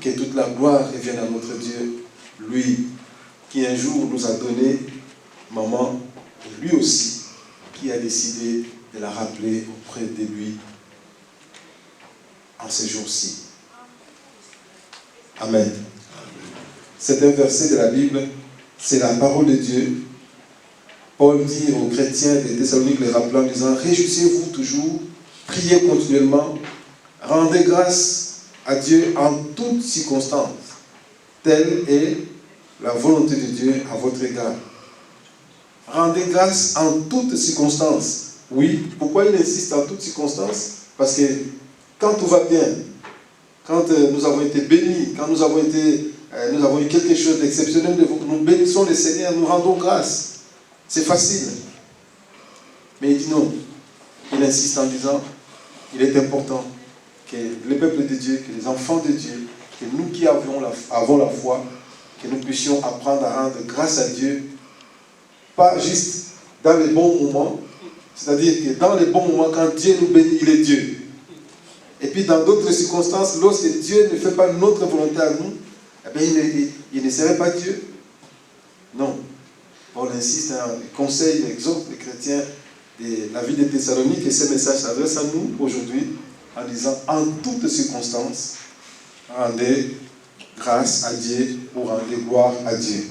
[SPEAKER 12] Que toute la gloire revienne à notre Dieu. Lui qui un jour nous a donné maman, et lui aussi qui a décidé de la rappeler auprès de lui en ces jours-ci. Amen. C'est un verset de la Bible, c'est la parole de Dieu. Paul dit aux chrétiens des Thessaloniques, les rappelant, en disant, réjouissez-vous toujours, priez continuellement, rendez grâce à Dieu en toutes circonstances. Telle est la volonté de Dieu à votre égard. Rendez grâce en toutes circonstances. Oui, pourquoi il insiste en toutes circonstances? Parce que quand tout va bien, quand nous avons été bénis, quand nous avons eu quelque chose d'exceptionnel de vous, nous bénissons le Seigneur, nous rendons grâce. C'est facile. Mais il dit non. Il insiste en disant, il est important que le peuple de Dieu, que les enfants de Dieu, que nous qui avons la foi, que nous puissions apprendre à rendre grâce à Dieu, pas juste dans les bons moments, c'est-à-dire que dans les bons moments, quand Dieu nous bénit, il est Dieu. Et puis dans d'autres circonstances, lorsque Dieu ne fait pas notre volonté à nous, eh bien, il ne serait pas Dieu. Non. Paul insiste, il conseille, il exhorte les chrétiens de la vie de Thessalonique, et ce message s'adresse à nous aujourd'hui en disant, en toutes circonstances, rendez grâce à Dieu ou rendez gloire à Dieu.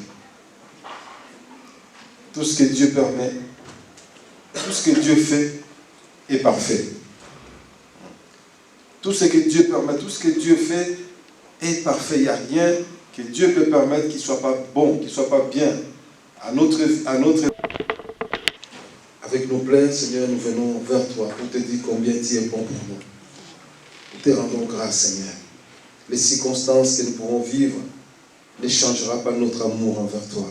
[SPEAKER 12] Tout ce que Dieu permet, tout ce que Dieu fait est parfait. Tout ce que Dieu permet, tout ce que Dieu fait est parfait. Il n'y a rien que Dieu peut permettre qui ne soit pas bon, qui ne soit pas bien. Avec nos plaintes, Seigneur, nous venons vers toi pour te dire combien tu es bon pour nous. Nous te rendons grâce, Seigneur. Les circonstances que nous pourrons vivre ne changera pas notre amour envers toi.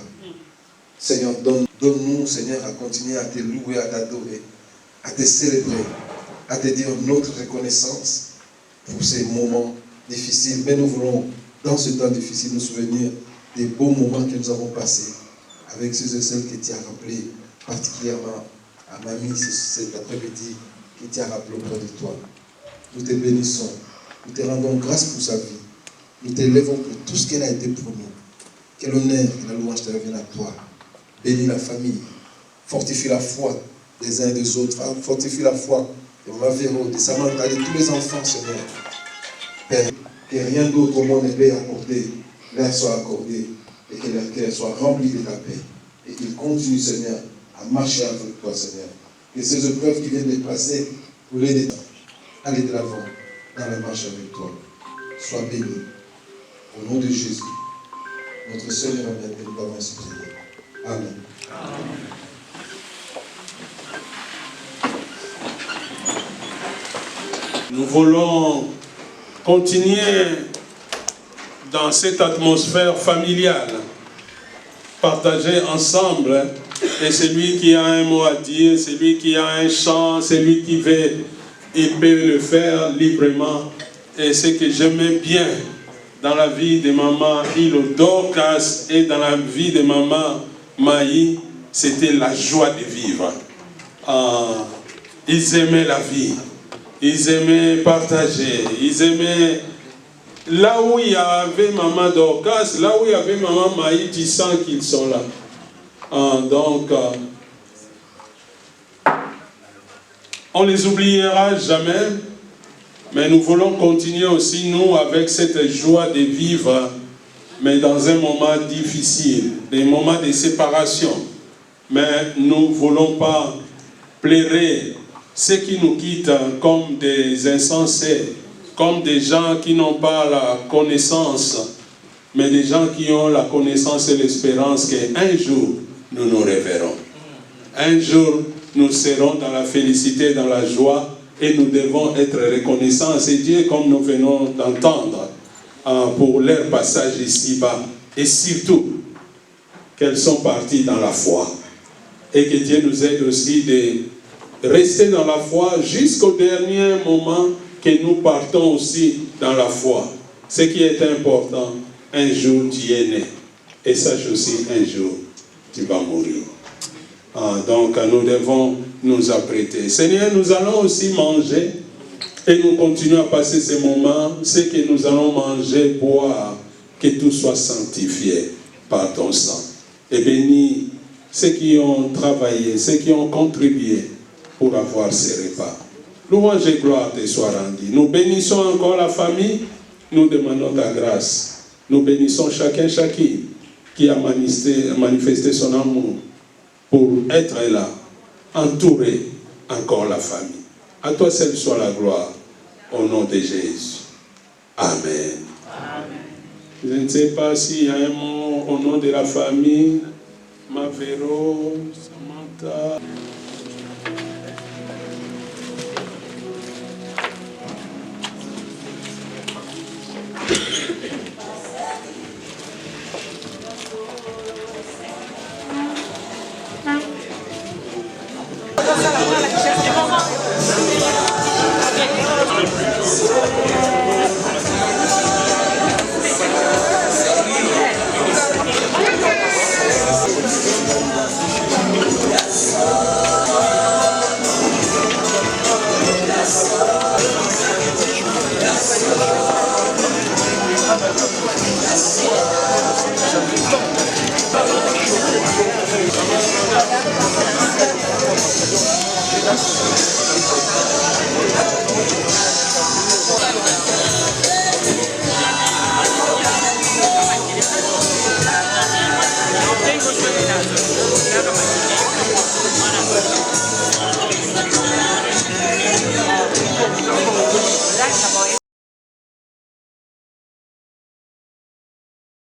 [SPEAKER 12] Seigneur, donne-nous, Seigneur, à continuer à te louer, à t'adorer, à te célébrer, à te dire notre reconnaissance pour ces moments difficiles. Mais nous voulons, dans ce temps difficile, nous souvenir des beaux moments que nous avons passés avec ceux et celles que tu as rappelés, particulièrement à Mamie cet après-midi, qui t'a rappelé auprès de toi. Nous te bénissons, nous te rendons grâce pour sa vie, nous t'élèvons pour tout ce qu'elle a été pour nous. Que l'honneur et la louange te reviennent à toi. Bénis la famille, fortifie la foi des uns et des autres, fortifie la foi de Maman Véro, de Samantha, de tous les enfants, Seigneur. Père, que rien d'autre au monde ne peut accorder, leur soit accordé, et que leur cœur soit rempli de ta paix, et qu'ils continuent, Seigneur, à marcher avec toi, Seigneur. Que ces épreuves qui viennent de passer, pour les aller de l'avant, dans la marche avec toi. Sois béni. Au nom de Jésus, notre Seigneur, Amen, que nous avons ainsi prié. Amen.
[SPEAKER 2] Nous voulons continuer dans cette atmosphère familiale, partager ensemble, et celui qui a un mot à dire, celui qui a un chant, celui qui veut, il peut le faire librement. Et ce que j'aimais bien dans la vie de maman Hilo Dorcas et dans la vie de maman Maï, c'était la joie de vivre. Ils aimaient la vie, ils aimaient partager, ils aimaient... Là où il y avait maman Dorcas, là où il y avait maman Maï, tu sens qu'ils sont là. Donc, on ne les oubliera jamais, mais nous voulons continuer aussi, nous, avec cette joie de vivre, mais dans un moment difficile, des moments de séparation. Mais nous ne voulons pas plairer ceux qui nous quittent comme des insensés, comme des gens qui n'ont pas la connaissance, mais des gens qui ont la connaissance et l'espérance qu'un jour, nous nous reverrons. Un jour, nous serons dans la félicité, dans la joie, et nous devons être reconnaissants à ces dieux, comme nous venons d'entendre, pour leur passage ici-bas. Et surtout, qu'elles sont parties dans la foi. Et que Dieu nous aide aussi de rester dans la foi jusqu'au dernier moment que nous partons aussi dans la foi. Ce qui est important, un jour tu es né. Et sache aussi, un jour, tu vas mourir. Donc nous devons nous apprêter. Seigneur, nous allons aussi manger et nous continuons à passer ces moments. Ce que nous allons manger, boire, que tout soit sanctifié par ton sang. Et bénis ceux qui ont travaillé, ceux qui ont contribué pour avoir ces repas. Louange et gloire te soit rendue. Nous bénissons encore la famille. Nous demandons ta grâce Nous bénissons chacune qui a manifesté son amour pour être là, entourer encore la famille. À toi seul soit la gloire, au nom de Jésus. Amen. Je ne sais pas s'il y a un mot au nom de la famille. Mavero, Samantha.